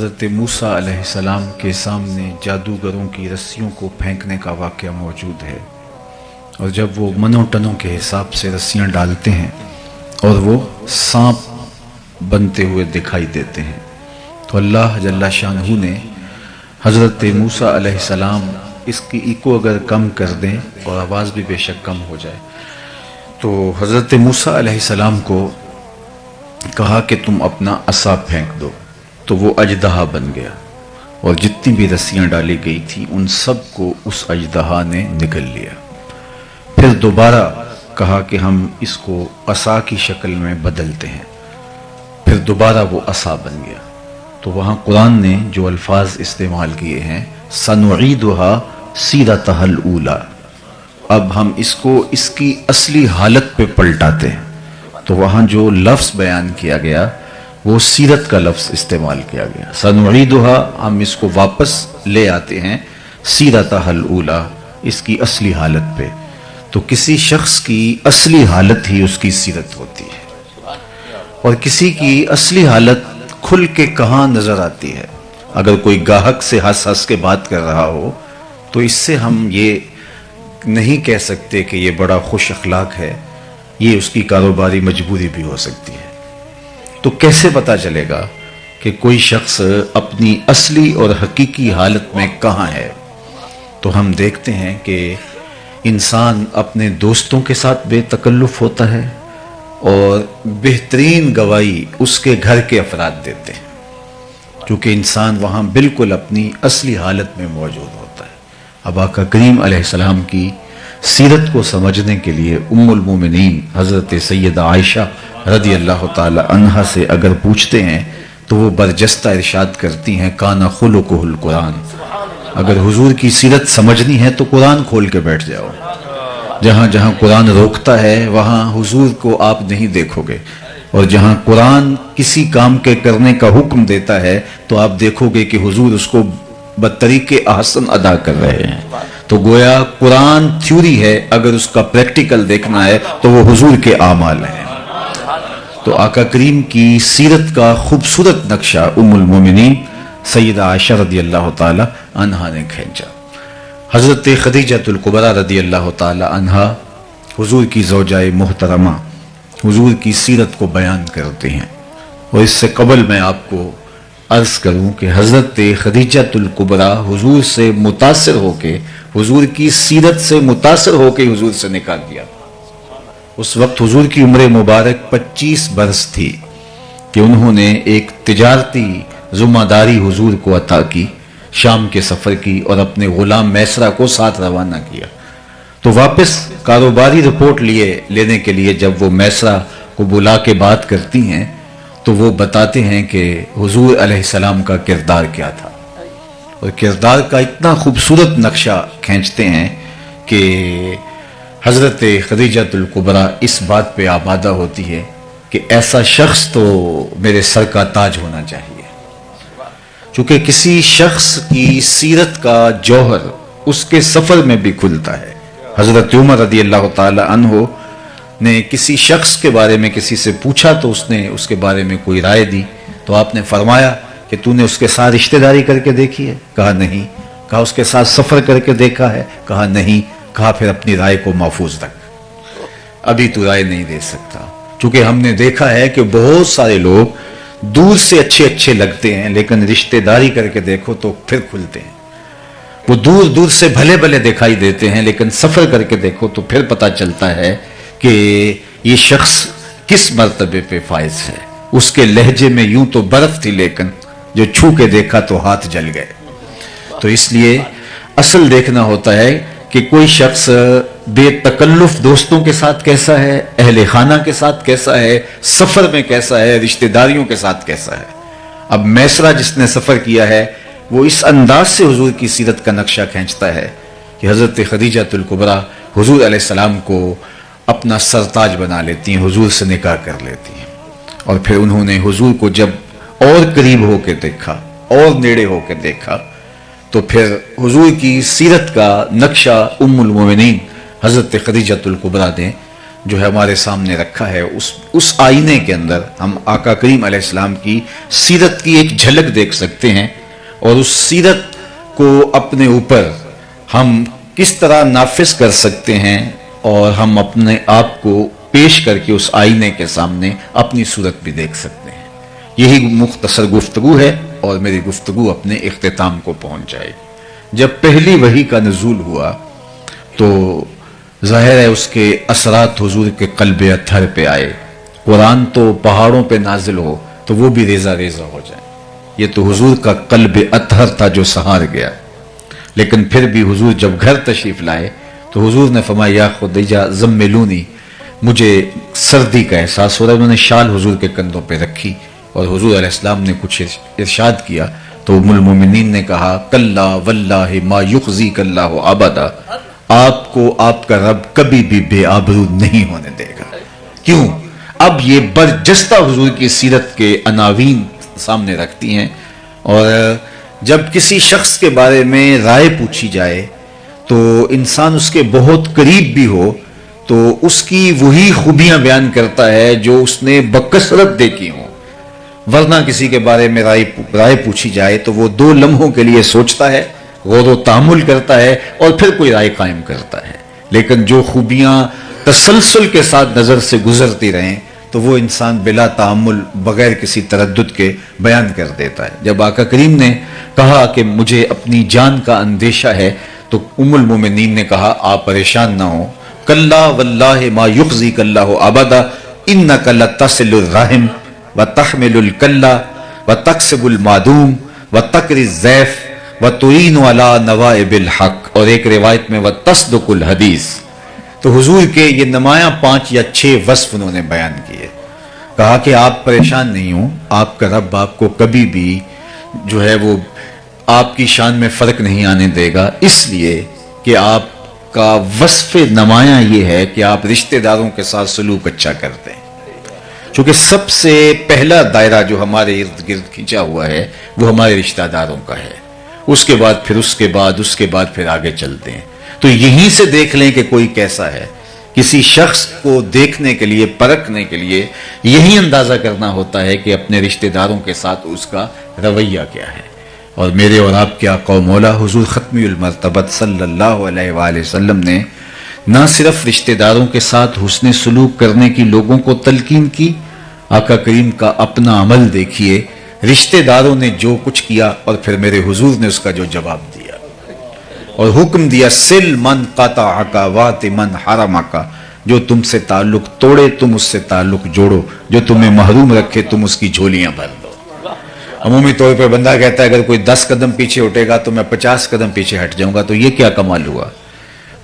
حضرت موسیٰ علیہ السلام کے سامنے جادوگروں کی رسیوں کو پھینکنے کا واقعہ موجود ہے، اور جب وہ منوں ٹنوں کے حساب سے رسیاں ڈالتے ہیں اور وہ سانپ بنتے ہوئے دکھائی دیتے ہیں، تو اللہ جل شانہ نے حضرت موسیٰ علیہ السلام اس کی ایکو اگر کم کر دیں اور آواز بھی بے شک کم ہو جائے، تو حضرت موسیٰ علیہ السلام کو کہا کہ تم اپنا عصا پھینک دو، تو وہ اژدہا بن گیا، اور جتنی بھی رسیاں ڈالی گئی تھیں ان سب کو اس اژدہا نے نگل لیا۔ پھر دوبارہ کہا کہ ہم اس کو عصا کی شکل میں بدلتے ہیں، پھر دوبارہ وہ عصا بن گیا۔ تو وہاں قرآن نے جو الفاظ استعمال کیے ہیں سنعیدها سیرتها الاولی، اب ہم اس کو اس کی اصلی حالت پہ پلٹاتے ہیں، تو وہاں جو لفظ بیان کیا گیا وہ سیرت کا لفظ استعمال کیا گیا۔ سنعیدها، ہم اس کو واپس لے آتے ہیں سیرتها الاولی، اس کی اصلی حالت پہ۔ تو کسی شخص کی اصلی حالت ہی اس کی سیرت ہوتی ہے، اور کسی کی اصلی حالت کھل کے کہاں نظر آتی ہے۔ اگر کوئی گاہک سے ہنس ہنس کے بات کر رہا ہو تو اس سے ہم یہ نہیں کہہ سکتے کہ یہ بڑا خوش اخلاق ہے، یہ اس کی کاروباری مجبوری بھی ہو سکتی ہے۔ تو کیسے پتہ چلے گا کہ کوئی شخص اپنی اصلی اور حقیقی حالت میں کہاں ہے؟ تو ہم دیکھتے ہیں کہ انسان اپنے دوستوں کے ساتھ بے تکلف ہوتا ہے، اور بہترین گواہی اس کے گھر کے افراد دیتے ہیں، کیونکہ انسان وہاں بالکل اپنی اصلی حالت میں موجود ہوتا ہے۔ اب آقا کریم علیہ السلام کی سیرت کو سمجھنے کے لیے ام المومنین حضرت سیدہ عائشہ رضی اللہ تعالی عنہا سے اگر پوچھتے ہیں تو وہ برجستہ ارشاد کرتی ہیں کان خلقہ القرآن۔ اگر حضور کی سیرت سمجھنی ہے تو قرآن کھول کے بیٹھ جاؤ، جہاں جہاں قرآن روکتا ہے وہاں حضور کو آپ نہیں دیکھو گے، اور جہاں قرآن کسی کام کے کرنے کا حکم دیتا ہے تو آپ دیکھو گے کہ حضور اس کو بطریق احسن ادا کر رہے ہیں۔ تو گویا قرآن تھیوری ہے، اگر اس کا پریکٹیکل دیکھنا ہے تو وہ حضور کے اعمال ہیں۔ تو آقا کریم کی سیرت کا خوبصورت نقشہ ام المومنین سیدہ عائشہ رضی اللہ تعالی عنہا نے کھینچا۔ حضرت خدیجہ الکبریٰ رضی اللہ تعالی عنہا حضور کی زوجہ محترمہ، حضور کی سیرت کو بیان کرتے ہیں، اور اس سے قبل میں آپ کو عرض کروں کہ حضرت خدیجہ الکبریٰ حضور سے متاثر ہو کے، حضور کی سیرت سے متاثر ہو کے حضور سے نکاح کیا۔ اس وقت حضور کی عمر مبارک 25 برس تھی کہ انہوں نے ایک تجارتی ذمہ داری حضور کو عطا کی، شام کے سفر کی، اور اپنے غلام میسرہ کو ساتھ روانہ کیا۔ تو واپس کاروباری رپورٹ لینے کے لیے جب وہ میسرہ کو بلا کے بات کرتی ہیں تو وہ بتاتے ہیں کہ حضور علیہ السلام کا کردار کیا تھا، اور کردار کا اتنا خوبصورت نقشہ کھینچتے ہیں کہ حضرت خدیجہ الکبریٰ اس بات پہ آمادہ ہوتی ہے کہ ایسا شخص تو میرے سر کا تاج ہونا چاہیے۔ چونکہ کسی شخص کی سیرت کا جوہر اس کے سفر میں بھی کھلتا ہے۔ حضرت عمر رضی اللہ تعالی عنہ نے کسی شخص کے بارے میں کسی سے پوچھا تو اس نے اس کے بارے میں کوئی رائے دی، تو آپ نے فرمایا کہ تو نے اس کے ساتھ رشتہ داری کر کے دیکھی ہے؟ کہا نہیں۔ کہا اس کے ساتھ سفر کر کے دیکھا ہے؟ کہا نہیں۔ کہا پھر اپنی رائے کو محفوظ رکھ، ابھی تو رائے نہیں دے سکتا، چونکہ ہم نے دیکھا ہے کہ بہت سارے لوگ دور سے اچھے لگتے ہیں لیکن رشتہ داری کر کے دیکھو تو پھر کھلتے ہیں۔ وہ دور دور سے بھلے دکھائی دیتے ہیں لیکن سفر کر کے دیکھو تو پھر پتہ چلتا ہے کہ یہ شخص کس مرتبے پہ فائز ہے۔ اس کے لہجے میں یوں تو برف تھی لیکن جو چھو کے دیکھا تو ہاتھ جل گئے۔ تو اس لیے اصل دیکھنا ہوتا ہے کہ کوئی شخص بے تکلف دوستوں کے ساتھ کیسا ہے، اہل خانہ کے ساتھ کیسا ہے، سفر میں کیسا ہے، رشتہ داریوں کے ساتھ کیسا ہے۔ اب میسرہ جس نے سفر کیا ہے وہ اس انداز سے حضور کی سیرت کا نقشہ کھینچتا ہے کہ حضرت خدیجہ الکبریٰ حضور علیہ السلام کو اپنا سرتاج بنا لیتی ہیں، حضور سے نکاح کر لیتی ہیں، اور پھر انہوں نے حضور کو جب اور قریب ہو کے دیکھا اور نیڑے ہو کے دیکھا تو پھر حضور کی سیرت کا نقشہ ام المومنین حضرت خدیجہ الکبریٰ نے جو ہے ہمارے سامنے رکھا ہے، اس آئینے کے اندر ہم آقا کریم علیہ السلام کی سیرت کی ایک جھلک دیکھ سکتے ہیں، اور اس سیرت کو اپنے اوپر ہم کس طرح نافذ کر سکتے ہیں، اور ہم اپنے آپ کو پیش کر کے اس آئینے کے سامنے اپنی صورت بھی دیکھ سکتے ہیں۔ یہی مختصر گفتگو ہے، اور میری گفتگو اپنے اختتام کو پہنچ جائے گی۔ جب پہلی وحی کا نزول ہوا تو ظاہر ہے اس کے اثرات حضور کے قلب اطہر پہ آئے۔ قرآن تو پہاڑوں پہ نازل ہو تو وہ بھی ریزہ ریزہ ہو جائے، یہ تو حضور کا قلب اطہر تھا جو سہار گیا۔ لیکن پھر بھی حضور جب گھر تشریف لائے تو حضور نے فرمایا یا خدیجہ زملونی، مجھے سردی کا احساس ہو رہا ہے۔ انہوں نے شال حضور کے کندھوں پہ رکھی اور حضور علیہ السلام نے کچھ ارشاد کیا تو ام المومنین نے کہا کلا واللہ ما یخزیک اللہ ابدا، آپ کو آپ کا رب کبھی بھی بے آبرو نہیں ہونے دے گا۔ کیوں؟ اب یہ برجستہ حضور کی سیرت کے عناوین سامنے رکھتی ہیں، اور جب کسی شخص کے بارے میں رائے پوچھی جائے تو انسان اس کے بہت قریب بھی ہو تو اس کی وہی خوبیاں بیان کرتا ہے جو اس نے بکثرت دیکھی ہوں، ورنہ کسی کے بارے میں رائے پوچھی جائے تو وہ 2 لمحوں کے لیے سوچتا ہے، غور و تأمل کرتا ہے اور پھر کوئی رائے قائم کرتا ہے۔ لیکن جو خوبیاں تسلسل کے ساتھ نظر سے گزرتی رہیں تو وہ انسان بلا تأمل بغیر کسی تردد کے بیان کر دیتا ہے۔ جب آقا کریم نے کہا کہ مجھے اپنی جان کا اندیشہ ہے تو ام المومنین نے کہا آپ پریشان نہ ہو، کلا واللہ ما یخزیک اللہ ابدا انک لتصل الرحم وتحمل الکلا وتکسب المعدوم وتقری الضیف وتعین علی نوائب الحق، اور ایک روایت میں وتصدق الحدیث۔ تو حضور کے یہ نمایاں 5 یا 6 وصف انہوں نے بیان کیے، کہا کہ آپ پریشان نہیں ہوں، آپ کا رب آپ کو کبھی بھی جو ہے وہ آپ کی شان میں فرق نہیں آنے دے گا، اس لیے کہ آپ کا وصف نمایاں یہ ہے کہ آپ رشتہ داروں کے ساتھ سلوک اچھا کرتے ہیں، چونکہ سب سے پہلا دائرہ جو ہمارے ارد گرد کھینچا ہوا ہے وہ ہمارے رشتہ داروں کا ہے، اس کے بعد پھر آگے چلتے ہیں۔ تو یہیں سے دیکھ لیں کہ کوئی کیسا ہے، کسی شخص کو دیکھنے کے لیے پرکھنے کے لیے یہی اندازہ کرنا ہوتا ہے کہ اپنے رشتہ داروں کے ساتھ اس کا رویہ کیا ہے۔ اور میرے اور آپ کے آقا و مولا حضور ختمی المرتبت صلی اللہ علیہ وآلہ وسلم نے نہ صرف رشتہ داروں کے ساتھ حسن سلوک کرنے کی لوگوں کو تلقین کی، آقا کریم کا اپنا عمل دیکھیے، رشتہ داروں نے جو کچھ کیا اور پھر میرے حضور نے اس کا جو جواب دیا اور حکم دیا سل من قطعک وات من حرمک، جو تم سے تعلق توڑے تم اس سے تعلق جوڑو، جو تمہیں محروم رکھے تم اس کی جھولیاں بھر دو۔ عمومی طور پہ بندہ کہتا ہے اگر کوئی 10 قدم پیچھے ہٹے گا تو میں 50 قدم پیچھے ہٹ جاؤں گا، تو یہ کیا کمال ہوا؟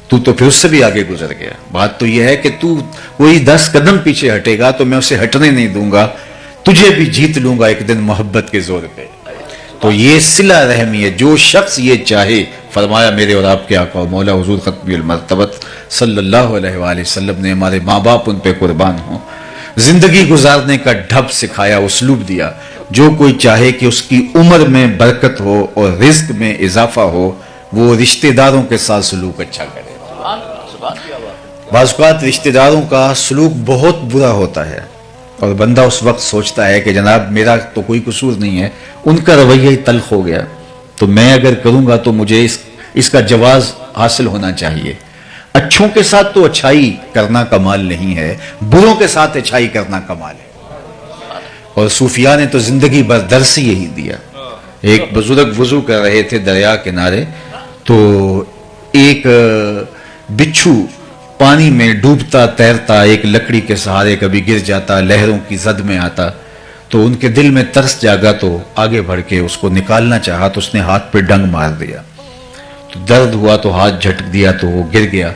تو پھر اس سے بھی آگے گزر گیا۔ بات تو یہ ہے کہ تو کوئی 10 قدم پیچھے ہٹے گا تو میں اسے ہٹنے نہیں دوں گا، تجھے بھی جیت لوں گا ایک دن محبت کے زور پہ۔ تو یہ صلہ رحمی ہے، جو شخص یہ چاہے، فرمایا میرے اور آپ کے آقا و مولا حضور ختمی المرتبت صلی اللہ علیہ وآلہ وسلم نے، ہمارے ماں باپ ان پہ قربان ہوں، زندگی گزارنے کا ڈھب سکھایا، اسلوب دیا، جو کوئی چاہے کہ اس کی عمر میں برکت ہو اور رزق میں اضافہ ہو، وہ رشتہ داروں کے ساتھ سلوک اچھا کرے۔ بعض اوقات رشتہ داروں کا سلوک بہت برا ہوتا ہے اور بندہ اس وقت سوچتا ہے کہ جناب میرا تو کوئی قصور نہیں ہے، ان کا رویہ ہی تلخ ہو گیا، تو میں اگر کروں گا تو مجھے اس کا جواز حاصل ہونا چاہیے۔ اچھوں کے ساتھ تو اچھائی کرنا کمال نہیں ہے، بروں کے ساتھ اچھائی کرنا کمال ہے۔ اور صوفیاء نے تو زندگی بھر درس یہی دیا۔ ایک بزرگ وضو کر رہے تھے دریا کنارے، تو ایک بچھو پانی میں ڈوبتا تیرتا ایک لکڑی کے سہارے کبھی گر جاتا، لہروں کی زد میں آتا، تو ان کے دل میں ترس جاگا، تو آگے بڑھ کے اس کو نکالنا چاہا تو اس نے ہاتھ پہ ڈنگ مار دیا، تو درد ہوا تو ہاتھ جھٹک دیا تو وہ گر گیا،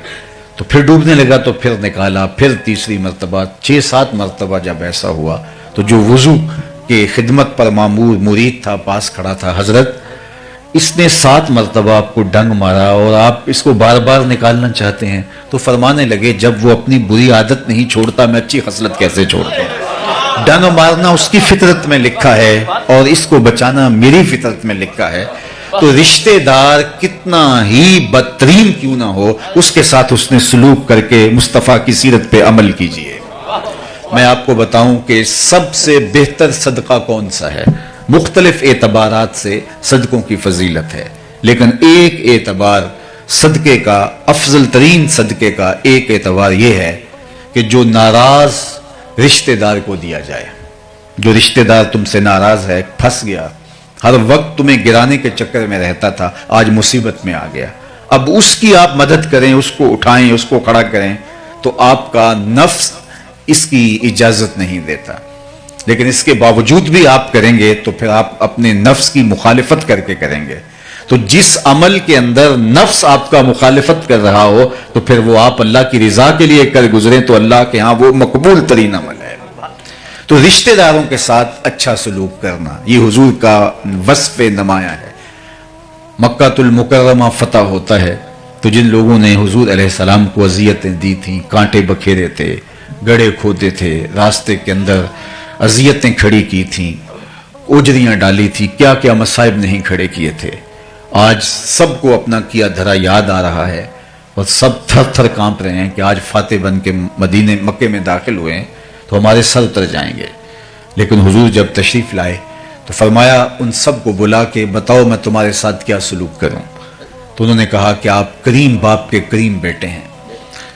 تو پھر ڈوبنے لگا تو پھر نکالا، پھر تیسری مرتبہ، 6-7 مرتبہ جب ایسا ہوا تو جو وضو کے خدمت پر معمور مرید تھا پاس کھڑا تھا، حضرت اس نے 7 مرتبہ آپ کو ڈنگ مارا اور آپ اس کو بار بار نکالنا چاہتے ہیں، تو فرمانے لگے جب وہ اپنی بری عادت نہیں چھوڑتا میں اچھی خصلت کیسے چھوڑتا ہوں؟ ڈنگ مارنا اس کی فطرت میں لکھا ہے اور اس کو بچانا میری فطرت میں لکھا ہے۔ تو رشتہ دار کتنا ہی بدترین کیوں نہ ہو، اس کے ساتھ اس نے سلوک کر کے مصطفیٰ کی سیرت پہ عمل کیجئے۔ میں آپ کو بتاؤں کہ سب سے بہتر صدقہ کون سا ہے؟ مختلف اعتبارات سے صدقوں کی فضیلت ہے، لیکن ایک اعتبار صدقے کا، افضل ترین صدقے کا ایک اعتبار یہ ہے کہ جو ناراض رشتہ دار کو دیا جائے۔ جو رشتہ دار تم سے ناراض ہے، پھنس گیا، ہر وقت تمہیں گرانے کے چکر میں رہتا تھا، آج مصیبت میں آ گیا، اب اس کی آپ مدد کریں، اس کو اٹھائیں، اس کو کھڑا کریں، تو آپ کا نفس اس کی اجازت نہیں دیتا، لیکن اس کے باوجود بھی آپ کریں گے تو پھر آپ اپنے نفس کی مخالفت کر کے کریں گے۔ تو جس عمل کے اندر نفس آپ کا مخالفت کر رہا ہو تو پھر وہ آپ اللہ کی رضا کے لیے کر گزریں تو اللہ کے ہاں وہ مقبول ترین عمل ہے۔ تو رشتہ داروں کے ساتھ اچھا سلوک کرنا یہ حضور کا وصف نمایاں ہے۔ مکہ المکرمہ فتح ہوتا ہے تو جن لوگوں نے حضور علیہ السلام کو اذیتیں دی تھیں، کانٹے بکھیرے تھے، گڑھے کھودے تھے، راستے کے اندر اذیتیں کھڑی کی تھیں، اجریاں ڈالی تھی، کیا کیا مصائب نہیں کھڑے کیے تھے، آج سب کو اپنا کیا دھرا یاد آ رہا ہے اور سب تھر تھر کانپ رہے ہیں کہ آج فاتح بن کے مکے میں داخل ہوئے ہیں تو ہمارے سر اتر جائیں گے۔ لیکن حضور جب تشریف لائے تو فرمایا ان سب کو بلا کے بتاؤ میں تمہارے ساتھ کیا سلوک کروں۔ تو انہوں نے کہا کہ آپ کریم باپ کے کریم بیٹے ہیں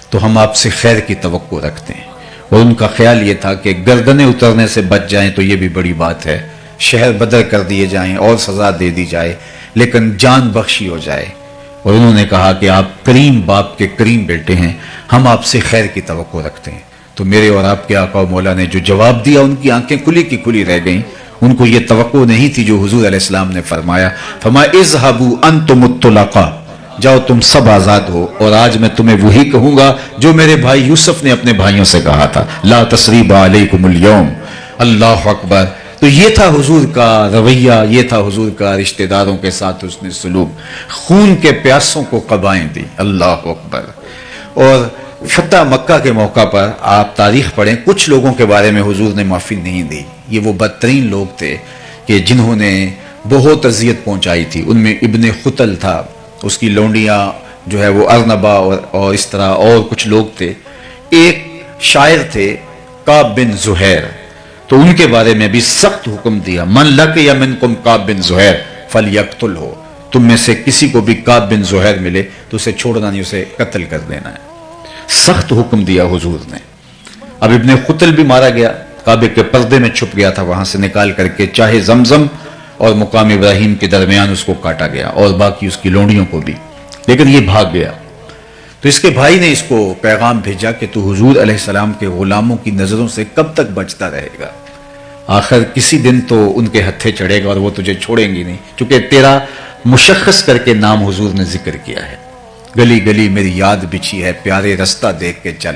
تو ہم آپ سے خیر کی توقع رکھتے ہیں، اور ان کا خیال یہ تھا کہ گردنیں اترنے سے بچ جائیں تو یہ بھی بڑی بات ہے، شہر بدر کر دیے جائیں اور سزا دے دی جائے لیکن جان بخشی ہو جائے۔ اور انہوں نے کہا کہ آپ کریم باپ کے کریم بیٹے ہیں، ہم آپ سے خیر کی توقع رکھتے ہیں۔ تو میرے اور آپ کے آقا و مولا نے جو جواب دیا ان کی آنکھیں کھلی کی کھلی رہ گئیں، ان کو یہ توقع نہیں تھی جو حضور علیہ السلام نے فرمایا، اذهبوا انتم الطلقاء، جاؤ تم سب آزاد ہو، اور آج میں تمہیں وہی کہوں گا جو میرے بھائی یوسف نے اپنے بھائیوں سے کہا تھا، لا تثریب علیکم اليوم، اللہ اکبر۔ تو یہ تھا حضور کا رویہ، یہ تھا حضور کا رشتہ داروں کے ساتھ اس نے سلوک، خون کے پیاسوں کو قبائیں دی، اللہ اکبر۔ اور فتح مکہ کے موقع پر آپ تاریخ پڑھیں، کچھ لوگوں کے بارے میں حضور نے معافی نہیں دی، یہ وہ بدترین لوگ تھے کہ جنہوں نے بہت اذیت پہنچائی تھی۔ ان میں ابن خطل تھا، اس کی لونڈیاں جو ہے وہ ارنبا اور اس طرح اور کچھ لوگ تھے۔ ایک شاعر تھے کعب بن زہیر، تو ان کے بارے میں بھی سخت حکم دیا، من لقی منکم کعب بن زہیر فلیقتلہ، تم میں سے کسی کو بھی کعب بن زہیر ملے تو اسے چھوڑنا نہیں، اسے قتل کر دینا ہے، سخت حکم دیا حضور نے۔ اب ابن خطل بھی مارا گیا، کعبے کے پردے میں چھپ گیا تھا، وہاں سے نکال کر کے چاہے زمزم اور مقام ابراہیم کے درمیان اس کو کاٹا گیا، اور باقی اس کی لونڈیوں کو بھی، لیکن یہ بھاگ گیا۔ تو اس کے بھائی نے اس کو پیغام بھیجا کہ تو حضور علیہ السلام کے غلاموں کی نظروں سے کب تک بچتا رہے گا، آخر کسی دن تو ان کے ہتھے چڑھے گا اور وہ تجھے چھوڑیں گی نہیں، چونکہ تیرا مشخص کر کے نام حضور نے ذکر کیا ہے، گلی گلی میری یاد بچھی ہے، پیارے رستہ دیکھ کے چل،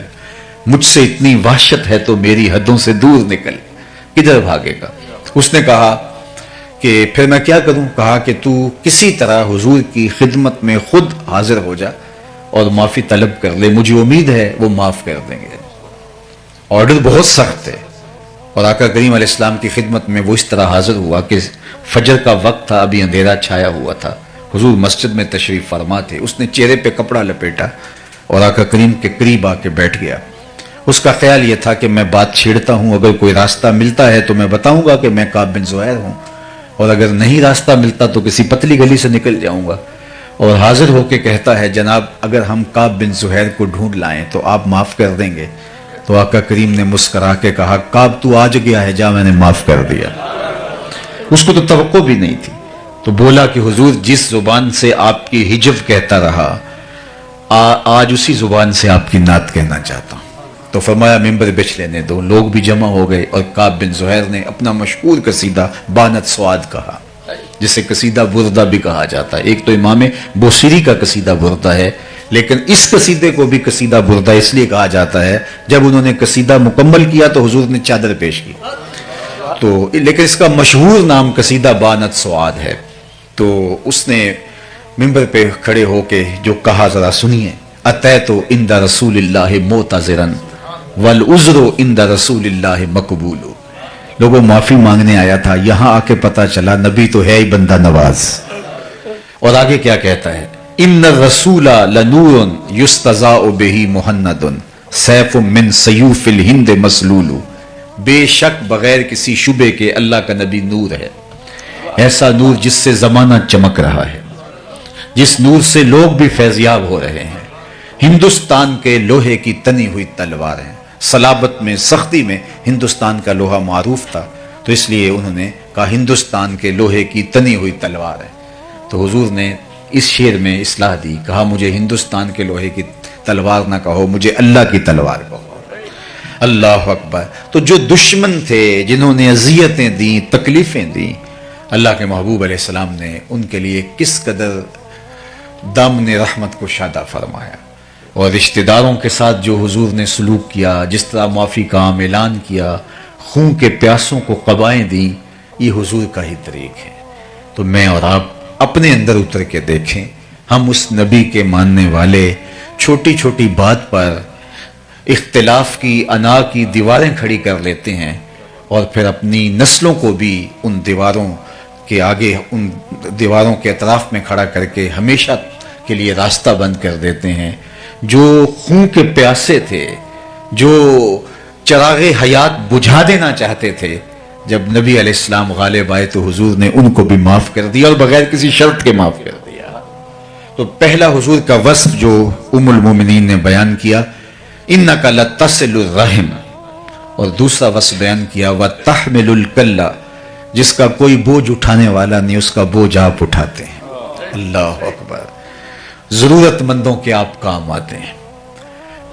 مجھ سے اتنی وحشت ہے تو میری حدوں سے دور نکل، کدھر بھاگے گا۔ اس نے کہا کہ پھر میں کیا کروں، کہا کہ تو کسی طرح حضور کی خدمت میں خود حاضر ہو جا اور معافی طلب کر لے، مجھے امید ہے وہ معاف کر دیں گے۔ آرڈر بہت سخت ہے، اور آقا کریم علیہ السلام کی خدمت میں وہ اس طرح حاضر ہوا کہ فجر کا وقت تھا، ابھی اندھیرا چھایا ہوا تھا، حضور مسجد میں تشریف فرما تھے، اس نے چہرے پہ کپڑا لپیٹا اور آقا کریم کے قریب آ کے بیٹھ گیا۔ اس کا خیال یہ تھا کہ میں بات چھیڑتا ہوں، اگر کوئی راستہ ملتا ہے تو میں بتاؤں گا کہ میں کعب بن زہیر ہوں، اور اگر نہیں راستہ ملتا تو کسی پتلی گلی سے نکل جاؤں گا، اور حاضر ہو کے کہتا ہے جناب اگر ہم کعب بن زہیر کو ڈھونڈ لائیں تو آپ معاف کر دیں گے۔ تو آقا کریم نے مسکرا کے کہا کعب تو آج گیا ہے، جا میں نے معاف کر دیا۔ اس کو تو توقع بھی نہیں تھی، تو بولا کہ حضور جس زبان سے آپ کی ہجو کہتا رہا، آج اسی زبان سے آپ کی نعت کہنا چاہتا ہوں۔ تو فرمایا ممبر بچھ لینے دو، لوگ بھی جمع ہو گئے، اور کعب بن زہیر نے اپنا مشہور قصیدہ بانت سواد کہا، جسے قصیدہ بردہ بھی کہا جاتا ہے۔ ایک تو امام بوصیری کا قصیدہ بردہ ہے، لیکن اس قصیدے کو بھی قصیدہ بردہ اس لیے کہا جاتا ہے، جب انہوں نے قصیدہ مکمل کیا تو حضور نے چادر پیش کی، تو لیکن اس کا مشہور نام قصیدہ بانت سواد ہے۔ تو اس نے ممبر پہ کھڑے ہو کے جو کہا ذرا سنیے، اتیت عند رسول اللہ معتذرا والعذر عند رسول اللہ مقبول، لوگوں معافی مانگنے آیا تھا، یہاں آ کے پتا چلا نبی تو ہے ہی بندہ نواز، اور آگے کیا کہتا ہے؟ ان الرسول لنور یستضاء بہ مہند سیف من سیوف الہند مسلول، بے شک بغیر کسی شبے کے اللہ کا نبی نور ہے، ایسا نور جس سے زمانہ چمک رہا ہے، جس نور سے لوگ بھی فیضیاب ہو رہے ہیں۔ ہندوستان کے لوہے کی تنی ہوئی تلوار ہے، صلابت میں سختی میں ہندوستان کا لوہا معروف تھا، تو اس لیے انہوں نے کہا ہندوستان کے لوہے کی تنی ہوئی تلوار ہے۔ تو حضور نے اس شعر میں اصلاح دی، کہا مجھے ہندوستان کے لوہے کی تلوار نہ کہو، مجھے اللہ کی تلوار کہو۔ اللہ اکبر۔ تو جو دشمن تھے، جنہوں نے اذیتیں دیں، تکلیفیں دیں، اللہ کے محبوب علیہ السلام نے ان کے لیے کس قدر دامن رحمت کو شادہ فرمایا، اور رشتہ داروں کے ساتھ جو حضور نے سلوک کیا، جس طرح معافی کا عام اعلان کیا، خون کے پیاسوں کو قبائیں دیں، یہ حضور کا ہی طریق ہے۔ تو میں اور آپ اپنے اندر اتر کے دیکھیں، ہم اس نبی کے ماننے والے چھوٹی چھوٹی بات پر اختلاف کی انا کی دیواریں کھڑی کر لیتے ہیں، اور پھر اپنی نسلوں کو بھی ان دیواروں کے آگے، ان دیواروں کے اطراف میں کھڑا کر کے ہمیشہ کے لیے راستہ بند کر دیتے ہیں۔ جو خون کے پیاسے تھے، جو چراغ حیات بجھا دینا چاہتے تھے، جب نبی علیہ السلام غالب آئے تو حضور نے ان کو بھی معاف کر دیا، اور بغیر کسی شرط کے معاف کر دیا۔ تو پہلا حضور کا وصف جو ام المومنین نے بیان کیا، انک لتصل الرحم، اور دوسرا وصف بیان کیا وتحمل الکلہ، جس کا کوئی بوجھ اٹھانے والا نہیں، اس کا بوجھ آپ اٹھاتے ہیں۔ اللہ اکبر۔ ضرورت مندوں کے آپ کام آتے ہیں۔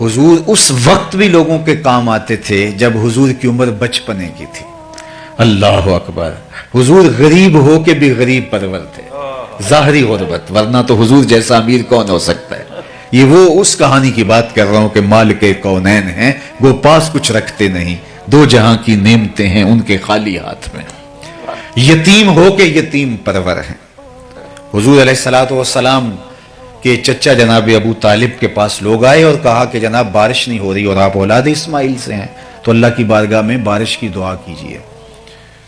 حضور اس وقت بھی لوگوں کے کام آتے تھے جب حضور کی عمر بچپنے کی تھی۔ اللہ اکبر۔ حضور غریب ہو کے بھی غریب پرور تھے، ظاہری غربت، ورنہ تو حضور جیسا امیر کون ہو سکتا ہے؟ یہ وہ اس کہانی کی بات کر رہا ہوں کہ مالک کونین ہیں، وہ پاس کچھ رکھتے نہیں، دو جہاں کی نعمتیں ہیں ان کے خالی ہاتھ میں، یتیم ہو کے یتیم پرور ہیں۔ حضور علیہ السلام کہ چچا جناب ابو طالب کے پاس لوگ آئے اور کہا کہ جناب بارش نہیں ہو رہی اور آپ اولاد اسماعیل سے ہیں، تو اللہ کی بارگاہ میں بارش کی دعا کیجئے۔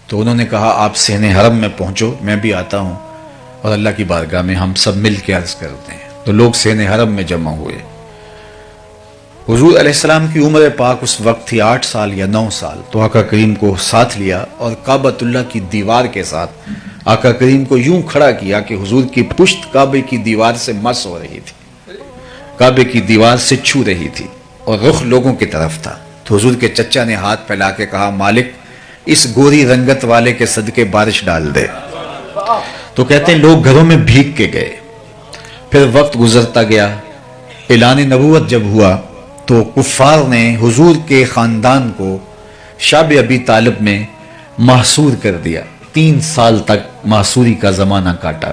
تو انہوں نے کہا آپ صحن حرم میں پہنچو، میں بھی آتا ہوں، اور اللہ کی بارگاہ میں ہم سب مل کے عرض کرتے ہیں۔ تو لوگ صحن حرم میں جمع ہوئے۔ حضور علیہ السلام کی عمر پاک اس وقت تھی 8 سال یا 9 سال، تو آقا کریم کو ساتھ لیا اور کعبۃ اللہ کی دیوار کے ساتھ آقا کریم کو یوں کھڑا کیا کہ حضور کی پشت کعبے کی دیوار سے مس ہو رہی تھی، کعبے کی دیوار سے چھو رہی تھی، اور رخ لوگوں کی طرف تھا۔ تو حضور کے چچا نے ہاتھ پھیلا کے کہا مالک اس گوری رنگت والے کے صدقے بارش ڈال دے۔ تو کہتے ہیں لوگ گھروں میں بھیگ کے گئے۔ پھر وقت گزرتا گیا، اعلان نبوت جب ہوا تو کفار نے حضور کے خاندان کو شاب ابی طالب میں محصور کر دیا۔ 3 سال تک محصوری کا زمانہ کاٹا،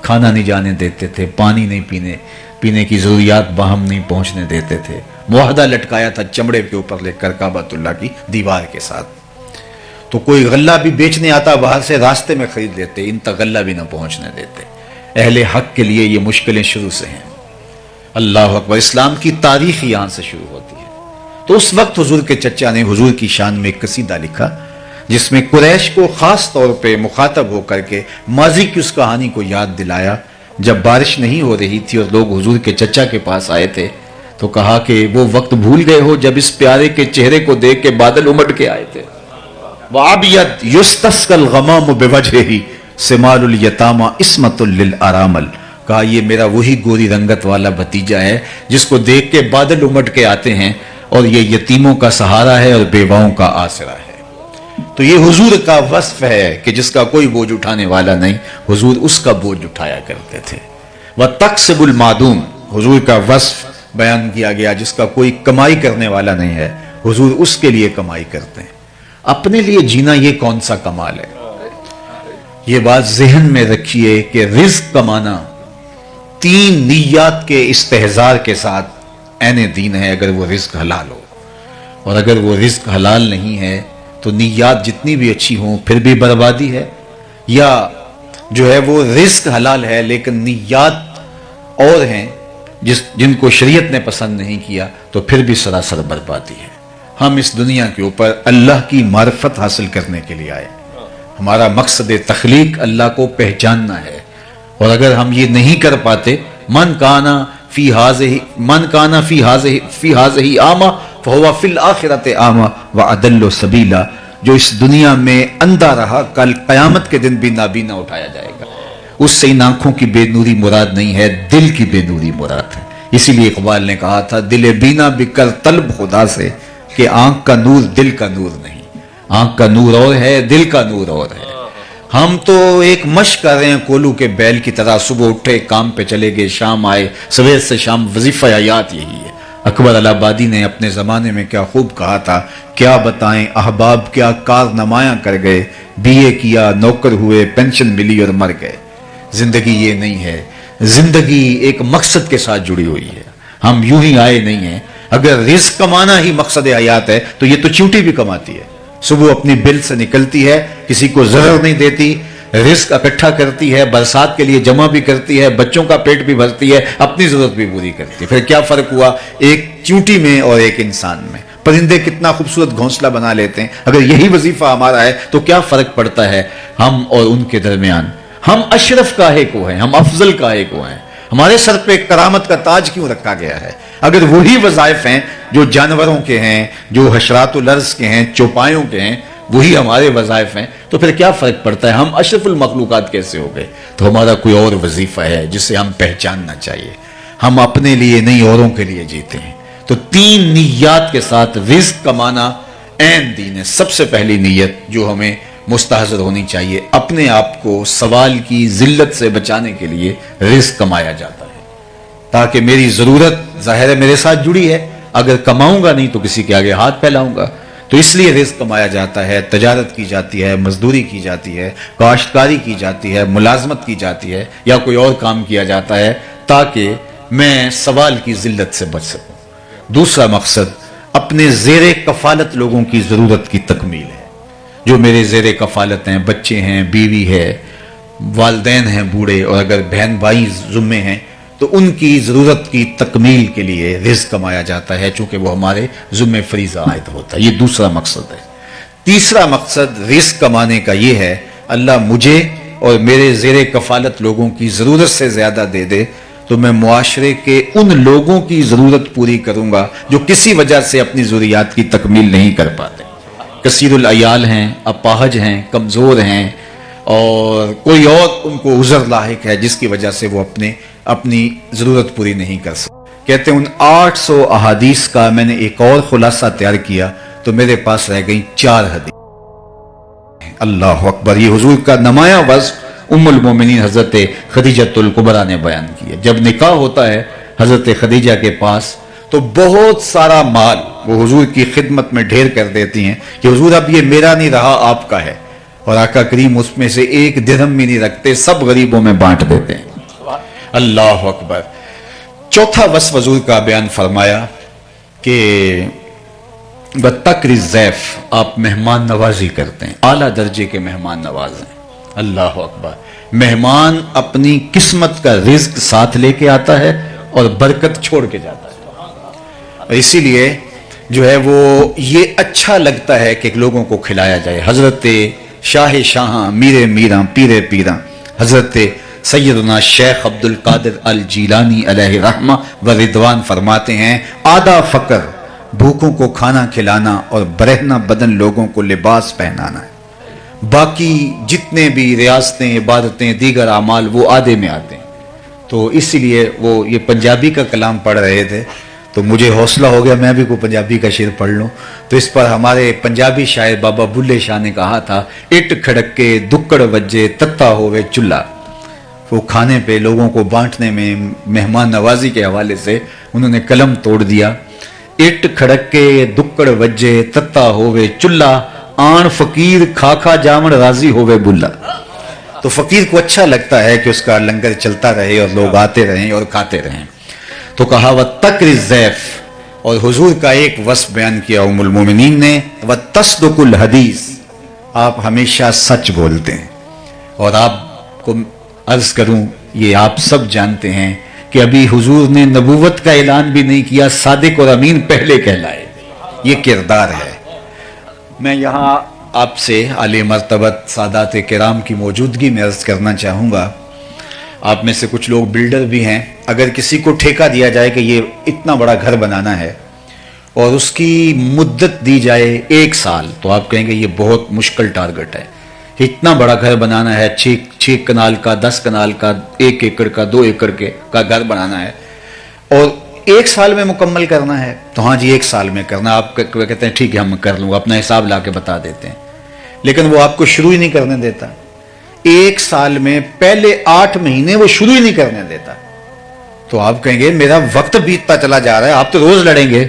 کھانا نہیں جانے دیتے تھے، پانی نہیں پینے کی ضروریات باہم نہیں پہنچنے دیتے تھے، معاہدہ لٹکایا تھا چمڑے کے اوپر لے کر کعبۃ اللہ کی دیوار کے ساتھ۔ تو کوئی غلہ بھی بیچنے آتا باہر سے، راستے میں خرید لیتے، ان تک غلہ بھی نہ پہنچنے دیتے۔ اہل حق کے لیے یہ مشکلیں شروع سے ہیں۔ اللہ اکبر۔ اسلام کی تاریخ یہاں سے شروع ہوتی ہے۔ تو اس وقت حضور کے چچا نے حضور کی شان میں ایک قصیدہ لکھا، جس میں قریش کو خاص طور پہ مخاطب ہو کر کے ماضی کی اس کہانی کو یاد دلایا، جب بارش نہیں ہو رہی تھی اور لوگ حضور کے چچا کے پاس آئے تھے، تو کہا کہ وہ وقت بھول گئے ہو جب اس پیارے کے چہرے کو دیکھ کے بادل امٹ کے آئے تھے۔ وَعَبْيَدْ يُسْتَسْقَى الْغَمَامُ بِوَجْهِهِ سِمَالُ الْيَتَامَى عِصْمَةٌ لِلْأَرَامِلِ، کہا یہ میرا وہی گوری رنگت والا بھتیجا ہے جس کو دیکھ کے بادل امٹ کے آتے ہیں، اور یہ یتیموں کا سہارا ہے اور بیواؤں کا آسرا ہے۔ تو یہ حضور کا وصف ہے کہ جس کا کوئی بوجھ اٹھانے والا نہیں، حضور اس کا بوجھ اٹھایا کرتے تھے۔ وَتَقْسِبُ الْمَعْدُومِ، حضور کا وصف بیان کیا گیا جس کا کوئی کمائی کرنے والا نہیں ہے، حضور اس کے لیے کمائی کرتے ہیں۔ اپنے لیے جینا یہ کون سا کمال ہے؟ یہ بات ذہن میں رکھیے کہ رزق کمانا 3 نیات کے استحضار کے ساتھ عین دین ہے، اگر وہ رزق حلال ہو، اور اگر وہ رزق حلال نہیں ہے تو نیات جتنی بھی اچھی ہوں پھر بھی بربادی ہے، یا جو ہے وہ رزق حلال ہے لیکن نیات اور ہیں جن کو شریعت نے پسند نہیں کیا، تو پھر بھی سراسر بربادی ہے۔ ہم اس دنیا کے اوپر اللہ کی معرفت حاصل کرنے کے لیے آئے، ہمارا مقصد تخلیق اللہ کو پہچاننا ہے، اور اگر ہم یہ نہیں کر پاتے، من کانا فی ہذہ اعمی فہو فی الآخرۃ اعمی واضل سبیلا، جو اس دنیا میں اندھا رہا کل قیامت کے دن بھی نابینا اٹھایا جائے گا۔ اس سے ان آنکھوں کی بے نوری مراد نہیں ہے، دل کی بے نوری مراد ہے۔ اسی لیے اقبال نے کہا تھا دل بینا بکر طلب خدا سے، کہ آنکھ کا نور دل کا نور نہیں، آنکھ کا نور اور ہے، دل کا نور اور ہے۔ ہم تو ایک مشق کر رہے ہیں کولو کے بیل کی طرح، صبح اٹھے کام پہ چلے گئے، شام آئے، سویر سے شام وظیفہ حیات یہی ہے۔ اکبر الہ آبادی نے اپنے زمانے میں کیا خوب کہا تھا، کیا بتائیں احباب کیا کارنمایاں کر گئے، بی اے کیا، نوکر ہوئے، پینشن ملی اور مر گئے۔ زندگی یہ نہیں ہے، زندگی ایک مقصد کے ساتھ جڑی ہوئی ہے، ہم یوں ہی آئے نہیں ہیں۔ اگر رزق کمانا ہی مقصد حیات ہے تو یہ تو چیونٹی بھی کماتی ہے، صبح اپنی بل سے نکلتی ہے، کسی کو ضرر نہیں دیتی، رزق اکٹھا کرتی ہے، برسات کے لیے جمع بھی کرتی ہے، بچوں کا پیٹ بھی بھرتی ہے، اپنی ضرورت بھی پوری کرتی ہے۔ پھر کیا فرق ہوا ایک چیونٹی میں اور ایک انسان میں؟ پرندے کتنا خوبصورت گھونسلہ بنا لیتے ہیں، اگر یہی وظیفہ ہمارا ہے تو کیا فرق پڑتا ہے ہم اور ان کے درمیان؟ ہم اشرف کاہے کو ہیں، ہم افضل کاہے کو ہیں؟ ہمارے سر پہ کرامت کا تاج کیوں رکھا گیا ہے؟ اگر وہی وظائف ہیں جو جانوروں کے ہیں، جو حشرات الارض کے ہیں، چوپایوں کے ہیں، وہی ہمارے وظائف ہیں، تو پھر کیا فرق پڑتا ہے؟ ہم اشرف المخلوقات کیسے ہو گئے؟ تو ہمارا کوئی اور وظیفہ ہے جسے ہم پہچاننا چاہیے۔ ہم اپنے لیے نہیں اوروں کے لیے جیتے ہیں۔ تو 3 نیات کے ساتھ رزق کمانا عین دین ہے۔ سب سے پہلی نیت جو ہمیں مستحضر ہونی چاہیے، اپنے آپ کو سوال کی ذلت سے بچانے کے لیے رزق کمایا جاتا ہے، تاکہ میری ضرورت ظاہر ہے میرے ساتھ جڑی ہے، اگر کماؤں گا نہیں تو کسی کے آگے ہاتھ پھیلاؤں گا، تو اس لیے رزق کمایا جاتا ہے، تجارت کی جاتی ہے، مزدوری کی جاتی ہے، کاشتکاری کی جاتی ہے، ملازمت کی جاتی ہے، یا کوئی اور کام کیا جاتا ہے تاکہ میں سوال کی ذلت سے بچ سکوں۔ دوسرا مقصد اپنے زیر کفالت لوگوں کی ضرورت کی تکمیل ہے۔ جو میرے زیر کفالت ہیں، بچے ہیں، بیوی ہے، والدین ہیں بوڑھے، اور اگر بہن بھائی ذمے ہیں تو ان کی ضرورت کی تکمیل کے لیے رزق کمایا جاتا ہے، چونکہ وہ ہمارے ذمہ فریضہ عائد ہوتا ہے۔ یہ دوسرا مقصد ہے۔ تیسرا مقصد رزق کمانے کا یہ ہے اللہ مجھے اور میرے زیر کفالت لوگوں کی ضرورت سے زیادہ دے دے تو میں معاشرے کے ان لوگوں کی ضرورت پوری کروں گا جو کسی وجہ سے اپنی ضروریات کی تکمیل نہیں کر پاتے، کثیر العیال ہیں، اپاہج ہیں، کمزور ہیں، اور کوئی اور ان کو عذر لاحق ہے جس کی وجہ سے وہ اپنی ضرورت پوری نہیں کر سکتے۔ کہتے ہیں ان 800 احادیث کا میں نے ایک اور خلاصہ تیار کیا تو میرے پاس رہ گئی 4 حدیث۔ اللہ اکبر! یہ حضور کا نمایاں وصف ام المومنین حضرت خدیجہ الکبریٰ نے بیان کیا۔ جب نکاح ہوتا ہے حضرت خدیجہ کے پاس تو بہت سارا مال وہ حضور کی خدمت میں ڈھیر کر دیتی ہیں کہ حضور اب یہ میرا نہیں رہا، آپ کا ہے، اور آقا کریم اس میں سے 1 درہم بھی نہیں رکھتے، سب غریبوں میں بانٹ دیتے ہیں۔ اللہ اکبر! چوتھا وصف حضور کا بیان فرمایا کہ بتکر الضیف، آپ مہمان نوازی کرتے ہیں، اعلیٰ درجے کے مہمان نواز ہیں۔ اللہ اکبر! مہمان اپنی قسمت کا رزق ساتھ لے کے آتا ہے اور برکت چھوڑ کے جاتا ہے، اور اسی لیے جو ہے وہ یہ اچھا لگتا ہے کہ لوگوں کو کھلایا جائے۔ حضرت شاہ شاہاں، میر میراں، پیر پیراں، حضرت سیدنا شیخ عبد القادر الجیلانی علیہ رحمہ و رضوان فرماتے ہیں آدھا فقر بھوکوں کو کھانا کھلانا اور برہنہ بدن لوگوں کو لباس پہنانا ہے، باقی جتنے بھی ریاستیں، عبادتیں، دیگر اعمال وہ آدھے میں آتے ہیں۔ تو اسی لیے وہ یہ پنجابی کا کلام پڑھ رہے تھے تو مجھے حوصلہ ہو گیا میں بھی کوئی پنجابی کا شعر پڑھ لوں، تو اس پر ہمارے پنجابی شاعر بابا بلے شاہ نے کہا تھا اٹ کھڑکے دکڑ وجے تتا ہوئے چلہ۔ وہ کھانے پہ لوگوں کو بانٹنے میں مہمان نوازی کے حوالے سے انہوں نے قلم توڑ دیا۔ اٹ کھڑکے دکڑ وجے تتا ہوئے چلہ، آن فقیر کھا کھا جامن راضی ہوئے بلا۔ تو فقیر کو اچھا لگتا ہے کہ اس کا لنگر چلتا رہے اور لوگ آتے رہیں اور کھاتے رہیں۔ تو کہا وَتَّقْرِ الضَّيْفَ، اور حضور کا ایک وصف بیان کیا ام المومنین نے، وَتَصْدُقُ الْحَدِيث، آپ ہمیشہ سچ بولتے ہیں۔ اور آپ کو عرض کروں یہ آپ سب جانتے ہیں کہ ابھی حضور نے نبوت کا اعلان بھی نہیں کیا، صادق اور امین پہلے کہلائے، یہ کردار ہے۔ میں یہاں آپ سے عالی مرتبت سادات کرام کی موجودگی میں عرض کرنا چاہوں گا، آپ میں سے کچھ لوگ بلڈر بھی ہیں، اگر کسی کو ٹھیکہ دیا جائے کہ یہ اتنا بڑا گھر بنانا ہے اور اس کی مدت دی جائے 1 سال، تو آپ کہیں گے یہ بہت مشکل ٹارگٹ ہے، اتنا بڑا گھر بنانا ہے، 6 کنال کا، 10 کنال کا، 1 ایکڑ کا، 2 ایکڑ کا گھر بنانا ہے اور 1 سال میں مکمل کرنا ہے، تو ہاں جی 1 سال میں کرنا۔ آپ کہتے ہیں ٹھیک ہے ہم کر لوں گا، اپنا حساب لا کے بتا دیتے ہیں، لیکن وہ آپ کو شروع ہی نہیں کرنے دیتا۔ 1 سال میں پہلے 8 مہینے وہ شروع ہی نہیں کرنے دیتا، تو آپ کہیں گے میرا وقت بیتتا چلا جا رہا ہے، آپ تو روز لڑیں گے۔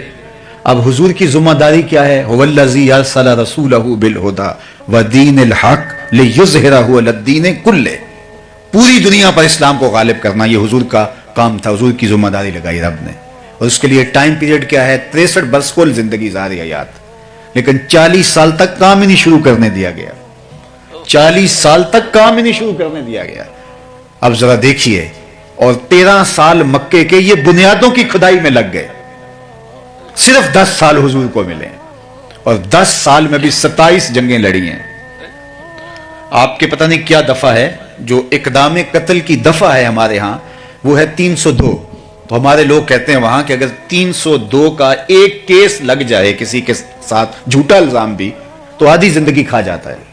اب حضور کی ذمہ داری کیا ہے؟ هو الذی ارسل رسولہ بالہدی ودین الحق لیظہرہ علی الدین کلہ، پوری دنیا پر اسلام کو غالب کرنا یہ حضور کا کام تھا، حضور کی ذمہ داری لگائی رب نے، اور اس کے لیے ٹائم پیریڈ کیا ہے؟ 63 برس کل زندگی ظاہر حیات، لیکن 40 سال تک کام ہی نہیں شروع کرنے دیا گیا، 40 سال تک کام ہی نہیں شروع کرنے دیا گیا۔ اب ذرا دیکھیے، اور 13 سال مکے کے یہ بنیادوں کی کھدائی میں لگ گئے، صرف 10 سال حضور کو ملے، اور 10 سال میں بھی 27 جنگیں لڑی ہیں۔ آپ کے پتہ نہیں کیا دفعہ ہے، جو اقدام قتل کی دفعہ ہے ہمارے ہاں وہ ہے 302، تو ہمارے لوگ کہتے ہیں وہاں کہ اگر 302 کا ایک کیس لگ جائے کسی کے ساتھ، جھوٹا الزام بھی، تو آدھی زندگی کھا جاتا ہے۔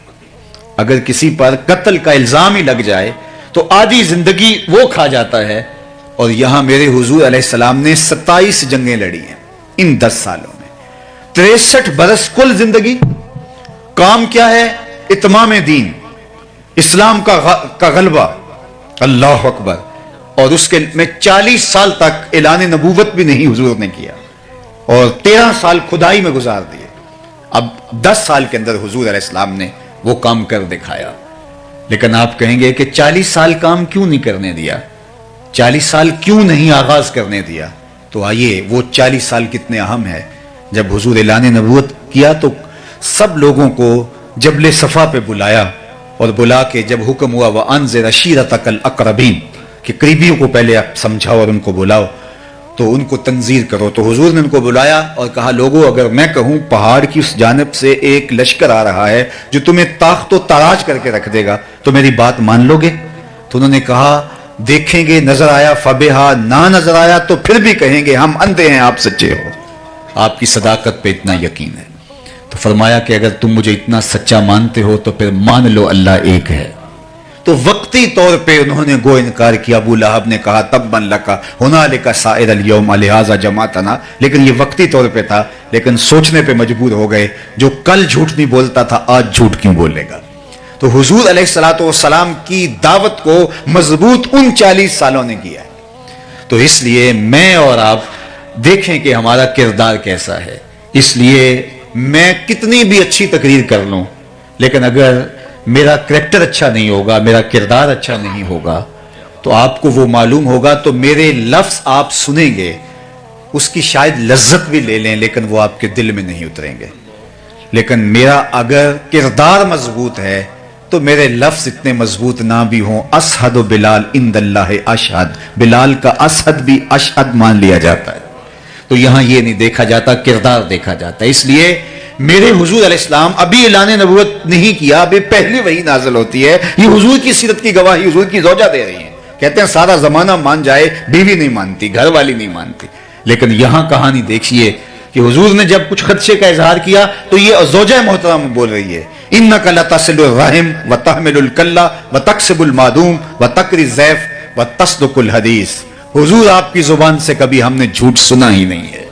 اگر کسی پر قتل کا الزام ہی لگ جائے تو آدھی زندگی وہ کھا جاتا ہے، اور یہاں میرے حضور علیہ السلام نے 27 جنگیں لڑی ہیں ان 10 سالوں میں، 63 برس کل زندگی۔ کام کیا ہے؟ اتمام دین، اسلام کا غلبہ، اللہ اکبر، اور اس کے میں 40 سال تک اعلان نبوت بھی نہیں حضور نے کیا، اور 13 سال کھدائی میں گزار دیے۔ اب 10 سال کے اندر حضور علیہ السلام نے وہ کام کر دکھایا، لیکن آپ کہیں گے کہ 40 سال کام کیوں نہیں کرنے دیا، 40 سال کیوں نہیں آغاز کرنے دیا؟ تو آئیے وہ 40 سال کتنے اہم ہے۔ جب حضور اعلان نبوت کیا تو سب لوگوں کو جبل صفا پہ بلایا، اور بلا کے جب حکم ہوا وَأَنذِرْ عَشِيرَتَكَ الْأَقْرَبِينَ کہ قریبیوں کو پہلے آپ سمجھاؤ اور ان کو بلاؤ، تو ان کو تنذیر کرو، تو حضور نے ان کو بلایا اور کہا لوگوں اگر میں کہوں پہاڑ کی اس جانب سے ایک لشکر آ رہا ہے جو تمہیں تاخت و تاراج کر کے رکھ دے گا، تو میری بات مان لو گے؟ تو انہوں نے کہا دیکھیں گے، نظر آیا فبہا، نہ نظر آیا تو پھر بھی کہیں گے ہم اندھے ہیں، آپ سچے ہو، آپ کی صداقت پہ اتنا یقین ہے۔ تو فرمایا کہ اگر تم مجھے اتنا سچا مانتے ہو تو پھر مان لو اللہ ایک ہے۔ تو وقتی طور پہ انہوں نے گو انکار کیا، ابو لہب نے کہا تبا لک ہنالک سائر الیوم لہذا جمعتنا، لیکن یہ وقتی طور پہ تھا، لیکن سوچنے پہ مجبور ہو گئے جو کل جھوٹ نہیں بولتا تھا آج جھوٹ کیوں بولے گا۔ تو حضور علیہ الصلوۃ والسلام کی دعوت کو مضبوط ان 40 سالوں نے کیا ہے۔ تو اس لیے میں اور آپ دیکھیں کہ ہمارا کردار کیسا ہے۔ اس لیے میں کتنی بھی اچھی تقریر کر لوں، لیکن اگر میرا کریکٹر اچھا نہیں ہوگا، میرا کردار اچھا نہیں ہوگا، تو آپ کو وہ معلوم ہوگا، تو میرے لفظ آپ سنیں گے، اس کی شاید لذت بھی لے لیں، لیکن وہ آپ کے دل میں نہیں اتریں گے۔ لیکن میرا اگر کردار مضبوط ہے تو میرے لفظ اتنے مضبوط نہ بھی ہوں، اسحد بلال عند اللہ اشہد، بلال کا اسحد بھی اشہد مان لیا جاتا ہے۔ تو یہاں یہ نہیں دیکھا جاتا، کردار دیکھا جاتا ہے۔ اس لیے میرے حضور علیہ السلام ابھی اعلان نبوت نہیں کیا، ابھی پہلی وحی نازل ہوتی ہے، یہ حضور کی سیرت کی گواہی حضور کی زوجہ دے رہی ہیں، کہتے ہیں سارا زمانہ مان جائے بیوی نہیں مانتی، گھر والی نہیں مانتی، لیکن یہاں کہانی دیکھیے کہ حضور نے جب کچھ خدشے کا اظہار کیا تو یہ زوجہ محترم بول رہی ہے انک لتصل الرحم وتحمل الکلہ وتکسب المعدوم وتقری الضیف وتصدق الحدیث۔ حضور آپ کی زبان سے کبھی ہم نے جھوٹ سنا ہی نہیں ہے،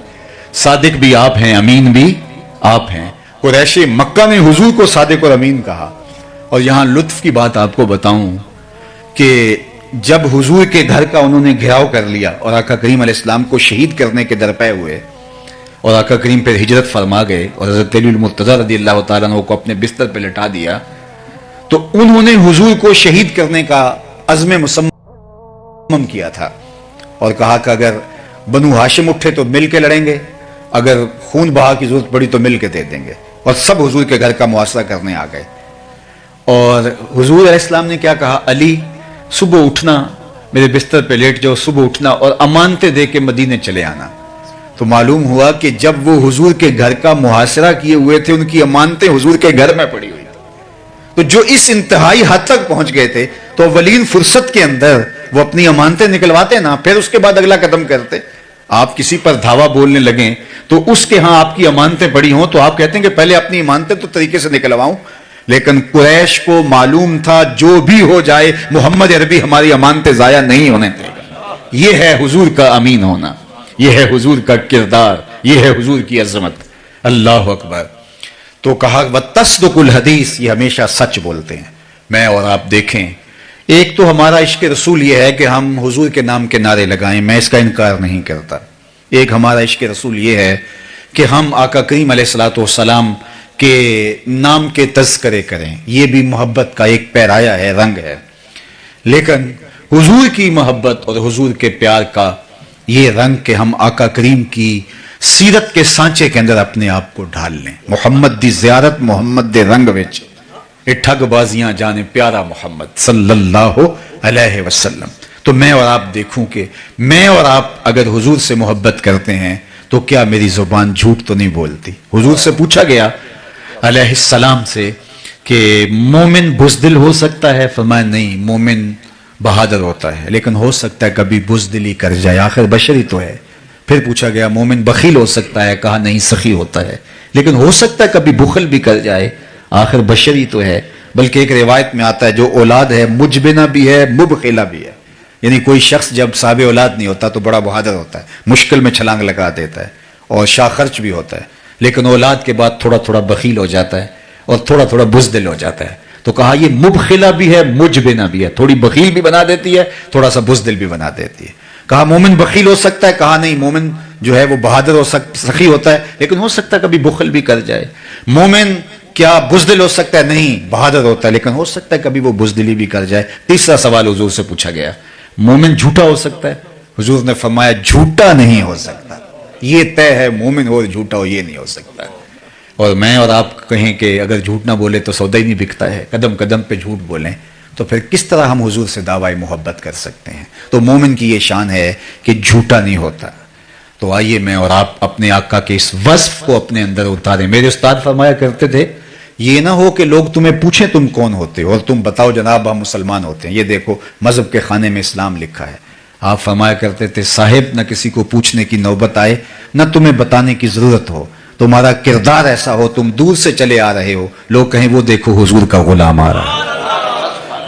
صادق بھی آپ ہیں، امین بھی آپ ہیں۔ قریش مکہ نے حضور کو صادق اور امین کہا۔ اور یہاں لطف کی بات آپ کو بتاؤں کہ جب حضور کے گھر کا انہوں نے گھیراؤ کر لیا اور آقا کریم علیہ السلام کو شہید کرنے کے درپے ہوئے اور آقا کریم پہ ہجرت فرما گئے اور حضرت علی المرتضی رضی اللہ تعالیٰ عنہ کو اپنے بستر پہ لٹا دیا، تو انہوں نے حضور کو شہید کرنے کا عزم مصمم کیا تھا اور کہا کہ اگر بنو ہاشم اٹھے تو مل کے لڑیں گے، اگر خون بہا کی ضرورت پڑی تو مل کے دے دیں گے، اور سب حضور کے گھر کا محاصرہ کرنے آ گئے۔ اور حضور علیہ السلام نے کیا کہا، علی صبح اٹھنا، میرے بستر پہ لیٹ جاؤ، صبح اٹھنا اور امانتیں دے کے مدینے چلے آنا۔ تو معلوم ہوا کہ جب وہ حضور کے گھر کا محاصرہ کیے ہوئے تھے، ان کی امانتیں حضور کے گھر میں پڑی ہوئی تھی۔ تو جو اس انتہائی حد تک پہنچ گئے تھے، تو اولین فرصت کے اندر وہ اپنی امانتیں نکلواتے نا، پھر اس کے بعد اگلا قدم کرتے. آپ کسی پر دھاوا بولنے لگیں تو اس کے ہاں آپ کی امانتیں پڑی ہوں تو آپ کہتے ہیں کہ پہلے اپنی امانتیں تو طریقے سے نکلواؤں. لیکن قریش کو معلوم تھا جو بھی ہو جائے محمد عربی ہماری امانتیں ضائع نہیں ہونے دے گا. یہ ہے حضور کا امین ہونا، یہ ہے حضور کا کردار، یہ ہے حضور کی عظمت. اللہ اکبر. تو کہا وَتَصْدُقُ الْحَدِيث، یہ ہمیشہ سچ بولتے ہیں. میں اور آپ دیکھیں، ایک تو ہمارا عشق رسول یہ ہے کہ ہم حضور کے نام کے نعرے لگائیں، میں اس کا انکار نہیں کرتا. ایک ہمارا عشق رسول یہ ہے کہ ہم آقا کریم علیہ الصلوۃ والسلام کے نام کے تذکرے کریں، یہ بھی محبت کا ایک پیرایا ہے، رنگ ہے. لیکن حضور کی محبت اور حضور کے پیار کا یہ رنگ کہ ہم آقا کریم کی سیرت کے سانچے کے اندر اپنے آپ کو ڈھال لیں. محمد دی زیارت محمد دے رنگ وچ، اے ٹھگ بازیاں جانے پیارا محمد صلی اللہ علیہ وسلم. تو میں اور آپ دیکھوں کہ میں اور آپ اگر حضور سے محبت کرتے ہیں تو کیا میری زبان جھوٹ تو نہیں بولتی؟ حضور سے پوچھا گیا علیہ السلام سے کہ مومن بزدل ہو سکتا ہے؟ فرمایا نہیں، مومن بہادر ہوتا ہے لیکن ہو سکتا ہے کبھی بزدلی کر جائے، آخر بشری تو ہے. پھر پوچھا گیا مومن بخیل ہو سکتا ہے؟ کہا نہیں، سخی ہوتا ہے لیکن ہو سکتا ہے کبھی بخل بھی کر جائے، آخر بشری تو ہے. بلکہ ایک روایت میں آتا ہے جو اولاد ہے مجبنہ بھی ہے مبخلہ بھی ہے. یعنی کوئی شخص جب صاحب اولاد نہیں ہوتا تو بڑا بہادر ہوتا ہے، مشکل میں چھلانگ لگا دیتا ہے اور شاہ خرچ بھی ہوتا ہے، لیکن اولاد کے بعد تھوڑا تھوڑا بخیل ہو جاتا ہے اور تھوڑا تھوڑا بزدل ہو جاتا ہے. تو کہا یہ مبخلہ بھی ہے مجبنہ بھی ہے، تھوڑی بخیل بھی بنا دیتی ہے، تھوڑا سا بزدل بھی بنا دیتی ہے. کہا مومن بخیل ہو سکتا ہے؟ کہا نہیں، مومن جو ہے وہ بہادر ہو سخی ہوتا ہے لیکن ہو سکتا ہے کبھی بخل بھی کر جائے. مومن کیا بزدل ہو سکتا ہے؟ نہیں، بہادر ہوتا ہے لیکن ہو سکتا ہے کبھی وہ بزدلی بھی کر جائے. تیسرا سوال حضور سے پوچھا گیا مومن جھوٹا ہو سکتا ہے؟ حضور نے فرمایا جھوٹا نہیں ہو سکتا، یہ طے ہے مومن ہو جھوٹا ہو یہ نہیں ہو سکتا. اور میں اور آپ کہیں کہ اگر جھوٹ نہ بولے تو سودا ہی نہیں بکتا ہے، قدم قدم پہ جھوٹ بولیں تو پھر کس طرح ہم حضور سے دعوی محبت کر سکتے ہیں؟ تو مومن کی یہ شان ہے کہ جھوٹا نہیں ہوتا. تو آئیے میں اور آپ اپنے آقا کے اس وصف کو اپنے اندر اتاریں. میرے استاد فرمایا کرتے تھے یہ نہ ہو کہ لوگ تمہیں پوچھیں تم کون ہوتے ہو اور تم بتاؤ جناب ہم مسلمان ہوتے ہیں. یہ دیکھو مذہب کے خانے میں اسلام لکھا ہے. آپ فرمایا کرتے تھے صاحب نہ کسی کو پوچھنے کی نوبت آئے نہ تمہیں بتانے کی ضرورت ہو، تمہارا کردار ایسا ہو تم دور سے چلے آ رہے ہو، لوگ کہیں وہ دیکھو حضور کا غلام آ رہا ہے.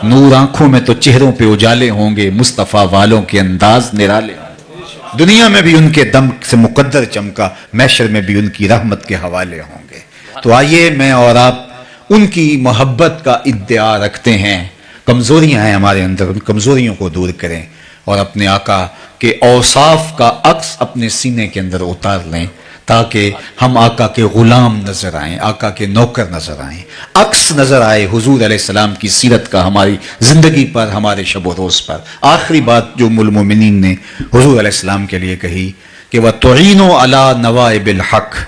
نور آنکھوں میں تو چہروں پہ اجالے ہوں گے، مصطفیٰ والوں کے انداز نرالے ہوں گے. دنیا میں بھی ان کے دم سے مقدر چمکا، محشر میں بھی ان کی رحمت کے حوالے ہوں گے. تو آئیے میں اور آپ ان کی محبت کا ادعا رکھتے ہیں. کمزوریاں ہیں ہمارے اندر، ان کمزوریوں کو دور کریں اور اپنے آقا کے اوصاف کا عکس اپنے سینے کے اندر اتار لیں تاکہ ہم آقا کے غلام نظر آئیں، آقا کے نوکر نظر آئیں، عکس نظر آئے حضور علیہ السلام کی سیرت کا ہماری زندگی پر، ہمارے شب و روز پر. آخری بات جو ام المومنین نے حضور علیہ السلام کے لیے کہی کہ وَتُعِينُ عَلَى نَوَائِبِ الْحَقِّ،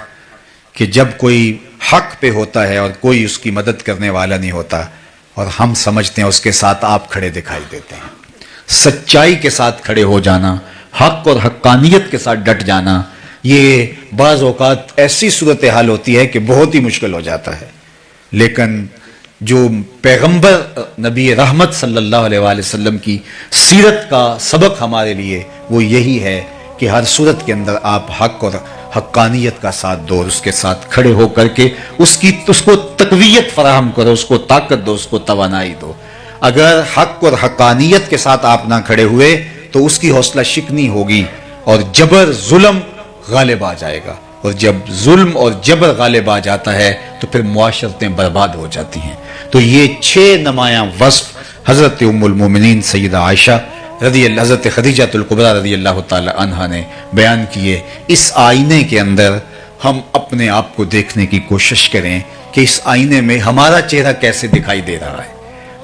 کہ جب کوئی حق پہ ہوتا ہے اور کوئی اس کی مدد کرنے والا نہیں ہوتا اور ہم سمجھتے ہیں اس کے ساتھ آپ کھڑے دکھائی دیتے ہیں. سچائی کے ساتھ کھڑے ہو جانا، حق اور حقانیت کے ساتھ ڈٹ جانا، یہ بعض اوقات ایسی صورتحال ہوتی ہے کہ بہت ہی مشکل ہو جاتا ہے. لیکن جو پیغمبر نبی رحمت صلی اللہ علیہ وآلہ وسلم کی سیرت کا سبق ہمارے لیے وہ یہی ہے کہ ہر صورت کے اندر آپ حق اور حقانیت کا ساتھ دو، اس کے ساتھ کھڑے ہو کر کے اس کو تقویت فراہم کرو، اس کو طاقت دو، اس کو توانائی دو. اگر حق اور حقانیت کے ساتھ آپ نہ کھڑے ہوئے تو اس کی حوصلہ شکنی ہوگی اور جبر ظلم غالب آ جائے گا، اور جب ظلم اور جبر غالب آ جاتا ہے تو پھر معاشرتیں برباد ہو جاتی ہیں. تو یہ 6 نمایاں وصف حضرت ام المومنین سیدہ عائشہ رضی اللہ، حضرت خدیجہ الکبریٰ رضی اللہ تعالی عنہا نے بیان کیے. اس آئینے کے اندر ہم اپنے آپ کو دیکھنے کی کوشش کریں کہ اس آئینے میں ہمارا چہرہ کیسے دکھائی دے رہا ہے.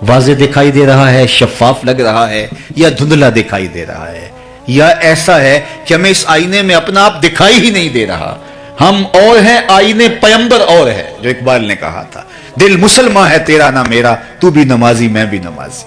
واضح دکھائی دے رہا ہے، شفاف لگ رہا ہے، یا دھندلا دکھائی دے رہا ہے، یا ایسا ہے کہ ہمیں اس آئینے میں اپنا آپ دکھائی ہی نہیں دے رہا. ہم اور ہیں، آئینے پیمبر اور ہے، جو اقبال نے کہا تھا دل مسلمان ہے تیرا نہ میرا، تو بھی نمازی میں بھی نمازی.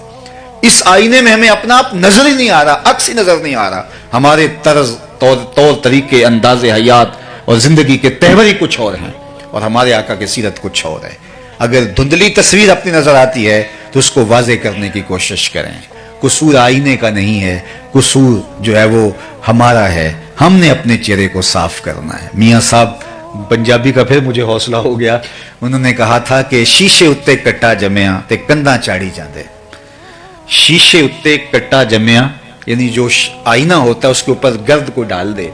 اس آئینے میں ہمیں اپنا آپ نظر ہی نہیں آ رہا، عکس ہی نظر نہیں آ رہا. ہمارے طرز طور طریقے، انداز حیات اور زندگی کے تہور ہی کچھ اور ہیں اور ہمارے آقا کی سیرت کچھ اور ہے. اگر دھندلی تصویر اپنی نظر آتی ہے تو اس کو واضح کرنے کی کوشش کریں، قصور آئینے کا نہیں ہے، قصور جو ہے وہ ہمارا ہے، ہم نے اپنے چہرے کو صاف کرنا ہے۔ میاں صاحب پنجابی کا پھر مجھے حوصلہ ہو گیا، انہوں نے کہا تھا کہ شیشے اتے کٹا جمیا تے کنداں چاڑی جاندے۔ شیشے اتے کٹا جمیا یعنی جو آئینہ ہوتا ہے اس کے اوپر گرد کو ڈال دے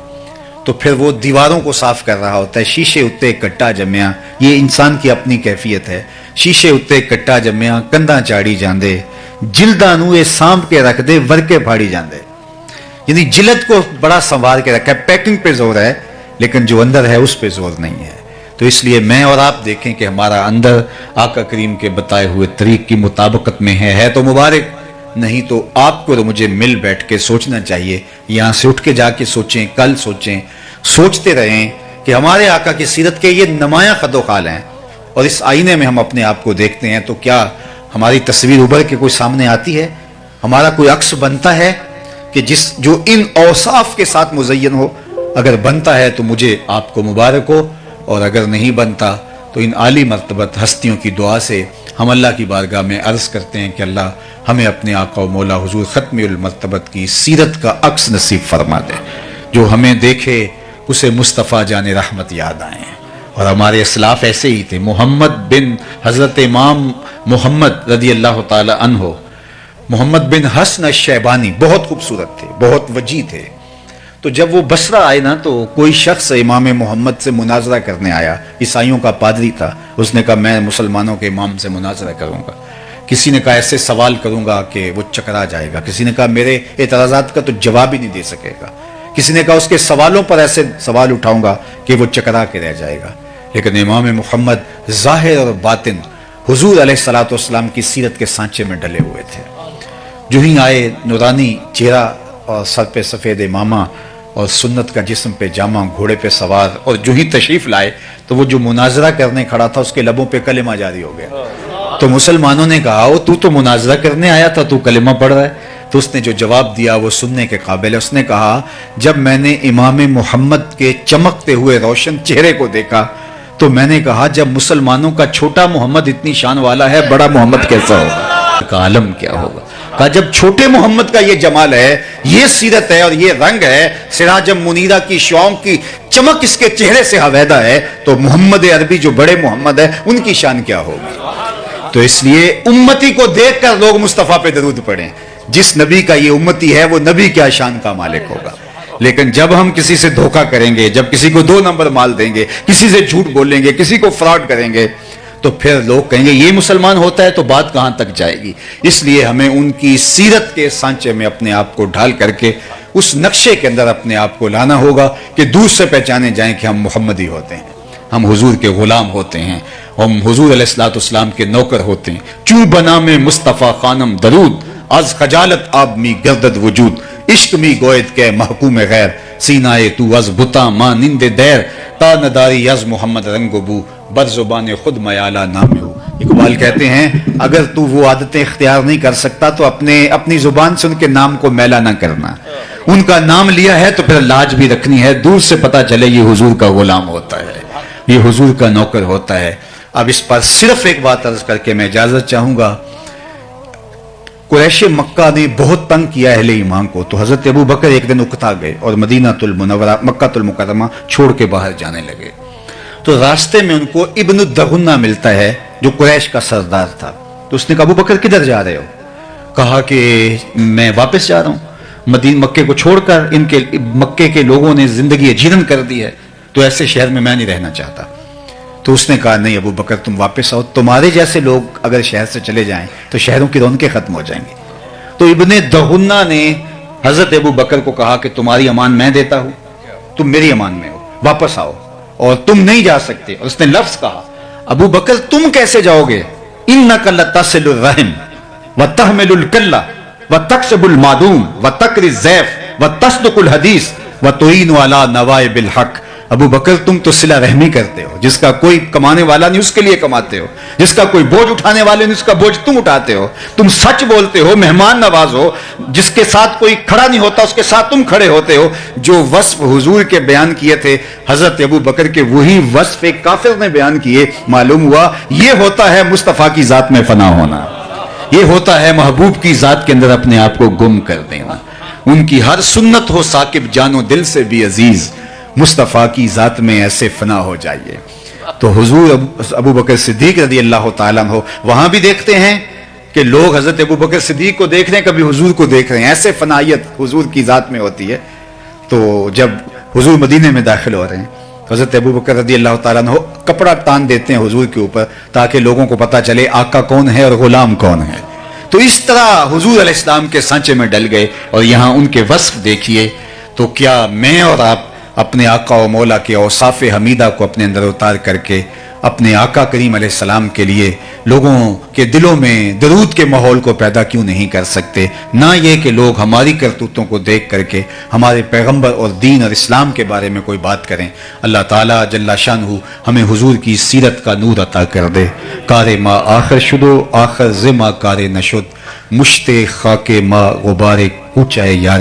تو پھر وہ دیواروں کو صاف کر رہا ہوتا ہے۔ شیشے اتے کٹا جمیا، یہ انسان کی اپنی کیفیت ہے۔ شیشے اتے کٹا جمیا کنداں چاڑی جاندے، جلداں نو اے سانپ کے رکھ دے ورکے پھاڑی جاندے۔ یعنی جلد کو بڑا سنوار کے رکھا ہے، پیکنگ پہ زور ہے لیکن جو اندر ہے اس پہ زور نہیں ہے۔ تو اس لیے میں اور آپ دیکھیں کہ ہمارا اندر آقا کریم کے بتائے ہوئے طریق کی مطابقت میں ہے تو مبارک، نہیں تو آپ کو اور مجھے مل بیٹھ کے سوچنا چاہیے، یہاں سے اٹھ کے جا کے سوچیں، کل سوچیں، سوچتے رہیں کہ ہمارے آقا کی سیرت کے یہ نمایاں خد و خال ہیں، اور اس آئینے میں ہم اپنے آپ کو دیکھتے ہیں تو کیا ہماری تصویر ابھر کے کوئی سامنے آتی ہے؟ ہمارا کوئی عکس بنتا ہے کہ جو ان اوصاف کے ساتھ مزین ہو؟ اگر بنتا ہے تو مجھے آپ کو مبارک ہو، اور اگر نہیں بنتا تو ان عالی مرتبت ہستیوں کی دعا سے ہم اللہ کی بارگاہ میں عرض کرتے ہیں کہ اللہ ہمیں اپنے آقا و مولا حضور ختم المرتبت کی سیرت کا عکس نصیب فرما دے، جو ہمیں دیکھے اسے مصطفیٰ جان رحمت یاد آئیں۔ اور ہمارے اسلاف ایسے ہی تھے۔ محمد بن حضرت امام محمد رضی اللہ تعالی عنہ، محمد بن حسن الشیبانی بہت خوبصورت تھے، بہت وجیح تھے۔ تو جب وہ بصرہ آئے نا تو کوئی شخص امام محمد سے مناظرہ کرنے آیا، عیسائیوں کا پادری تھا، اس نے کہا میں مسلمانوں کے امام سے مناظرہ کروں گا۔ کسی نے کہا ایسے سوال کروں گا کہ وہ چکرا جائے گا، کسی نے کہا میرے اعتراضات کا تو جواب ہی نہیں دے سکے گا، کسی نے کہا اس کے سوالوں پر ایسے سوال اٹھاؤں گا کہ وہ چکرا کے رہ جائے گا۔ لیکن امام محمد ظاہر اور باطن حضور علیہ الصلوۃ والسلام کی سیرت کے سانچے میں ڈلے ہوئے تھے۔ جو ہی آئے، نورانی چہرہ اور سر پہ سفید امامہ اور سنت کا جسم پہ جامع، گھوڑے پہ سوار، اور جو ہی تشریف لائے تو وہ جو مناظرہ کرنے کھڑا تھا اس کے لبوں پہ کلمہ جاری ہو گیا۔ تو مسلمانوں نے کہا تو تو مناظرہ کرنے آیا تھا، تو کلمہ پڑھ رہا ہے؟ تو اس نے جو جواب دیا وہ سننے کے قابل ہے۔ اس نے کہا جب میں نے امام محمد کے چمکتے ہوئے روشن چہرے کو دیکھا تو میں نے کہا جب مسلمانوں کا چھوٹا محمد اتنی شان والا ہے، بڑا محمد کیسا ہوگا، کا عالم کیا ہوگا؟ کہا جب چھوٹے محمد کا یہ جمال ہے، یہ سیرت ہے اور یہ رنگ ہے، سراج منیرہ کی شعاؤں کی چمک اس کے چہرے سے حویدہ ہے، تو محمد عربی جو بڑے محمد ہے ان کی شان کیا ہوگی؟ تو اس لیے امتی کو دیکھ کر لوگ مصطفیٰ پہ درود پڑھیں۔ جس نبی کا یہ امتی ہے وہ نبی کیا شان کا مالک ہوگا۔ لیکن جب ہم کسی سے دھوکہ کریں گے، جب کسی کو 2 نمبر مال دیں گے، کسی سے جھوٹ بولیں گے، کسی کو فراڈ کریں گے، تو پھر لوگ کہیں گے یہ مسلمان ہوتا ہے، تو بات کہاں تک جائے گی؟ اس لیے ہمیں ان کی سیرت کے سانچے میں اپنے آپ کو ڈھال کر کے اس نقشے کے اندر اپنے آپ کو لانا ہوگا کہ دور سے پہچانے جائیں کہ ہم محمدی ہوتے ہیں، ہم حضور کے غلام ہوتے ہیں، ہم حضور علیہ الصلوۃ والسلام کے نوکر ہوتے ہیں۔ چوں بنا میں مصطفیٰ خانم درود، از خجالت آب می گردد وجود، عشق می گوید کے محکوم غیر، سینائے تو از بتا ماں نند دیر، تا نداری از محمد رنگ و بو، بر زبان خود میالہ نام ہو۔ اقبال کہتے ہیں اگر تو وہ عادتیں اختیار نہیں کر سکتا تو اپنی زبان سے ان کے نام کو میلا نہ کرنا۔ ان کا نام لیا ہے تو پھر لاج بھی رکھنی ہے، دور سے پتہ چلے یہ حضور کا غلام ہوتا ہے، یہ حضور کا نوکر ہوتا ہے۔ اب اس پر صرف ایک بات عرض کر کے میں اجازت چاہوں گا۔ قریش مکہ نے بہت تنگ کیا اہل ایمان کو، تو حضرت ابو بکر ایک دن اکتا گئے اور مدینہ المنورہ، مکہ المکرمہ چھوڑ کے باہر جانے لگے۔ تو راستے میں ان کو ابن الدغنہ ملتا ہے جو قریش کا سردار تھا۔ تو اس نے کہا ابو بکر کدھر جا رہے ہو؟ کہا کہ میں واپس جا رہا ہوں، مکے کو چھوڑ کر مکے کے لوگوں نے زندگی اجیرن کر دی ہے، تو ایسے شہر میں نہیں رہنا چاہتا۔ تو اس نے کہا نہیں ابو بکر تم واپس آؤ، تمہارے جیسے لوگ اگر شہر سے چلے جائیں تو شہروں کی رونقیں ختم ہو جائیں گی۔ تو ابن دغنہ نے حضرت ابو بکر کو کہا کہ تمہاری امان میں دیتا ہوں، تم میری امان میں ہو، واپس آؤ، اور تم نہیں جا سکتے۔ اور اس نے لفظ کہا ابو بکر تم کیسے جاؤ گے؟ انک لتصل الرحم وتحمل الکلہ وتکسب المعدوم وتقری الضیف وتصدق الحدیث وتعین علی نوائب الحق۔ ابو بکر تم تو صلہ رحمی کرتے ہو، جس کا کوئی کمانے والا نہیں اس کے لیے کماتے ہو، جس کا کوئی بوجھ اٹھانے والے نہیں اس کا بوجھ تم اٹھاتے ہو، تم سچ بولتے ہو، مہمان نواز ہو، جس کے ساتھ کوئی کھڑا نہیں ہوتا اس کے ساتھ تم کھڑے ہوتے ہو۔ جو وصف حضور کے بیان کیے تھے حضرت ابو بکر کے، وہی وصف ایک کافر نے بیان کیے۔ معلوم ہوا یہ ہوتا ہے مصطفیٰ کی ذات میں فنا ہونا، یہ ہوتا ہے محبوب کی ذات کے اندر اپنے آپ کو گم کر دینا. ان کی ہر سنت ہو ثاقب جان و دل سے بھی عزیز، مصطفیٰ کی ذات میں ایسے فنا ہو جائیے. تو حضور ابو بکر صدیق رضی اللہ تعالیٰ عنہ وہاں بھی دیکھتے ہیں کہ لوگ حضرت ابو بکر صدیق کو دیکھ رہے ہیں، کبھی حضور کو دیکھ رہے ہیں. ایسے فنائیت حضور کی ذات میں ہوتی ہے. تو جب حضور مدینے میں داخل ہو رہے ہیں، حضرت ابو بکر رضی اللہ تعالیٰ عنہ کپڑا تان دیتے ہیں حضور کے اوپر تاکہ لوگوں کو پتا چلے آقا کون ہے اور غلام کون ہے. تو اس طرح حضور علیہ السلام کے سانچے میں ڈل گئے. اور یہاں ان کے وصف دیکھیے. تو کیا میں اور آپ اپنے آقا و مولا کے اوصاف حمیدہ کو اپنے اندر اتار کر کے اپنے آقا کریم علیہ السلام کے لیے لوگوں کے دلوں میں درود کے ماحول کو پیدا کیوں نہیں کر سکتے؟ نہ یہ کہ لوگ ہماری کرتوتوں کو دیکھ کر کے ہمارے پیغمبر اور دین اور اسلام کے بارے میں کوئی بات کریں. اللہ تعالیٰ جل شانہ ہمیں حضور کی سیرت کا نور عطا کر دے. کار ما آخر شدو آخر زما کار نشد، مشت خاک ما غبار کوچہ یار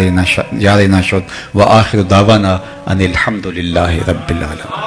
نشد و آخر دعوانا ان الحمدللہ رب العالمین.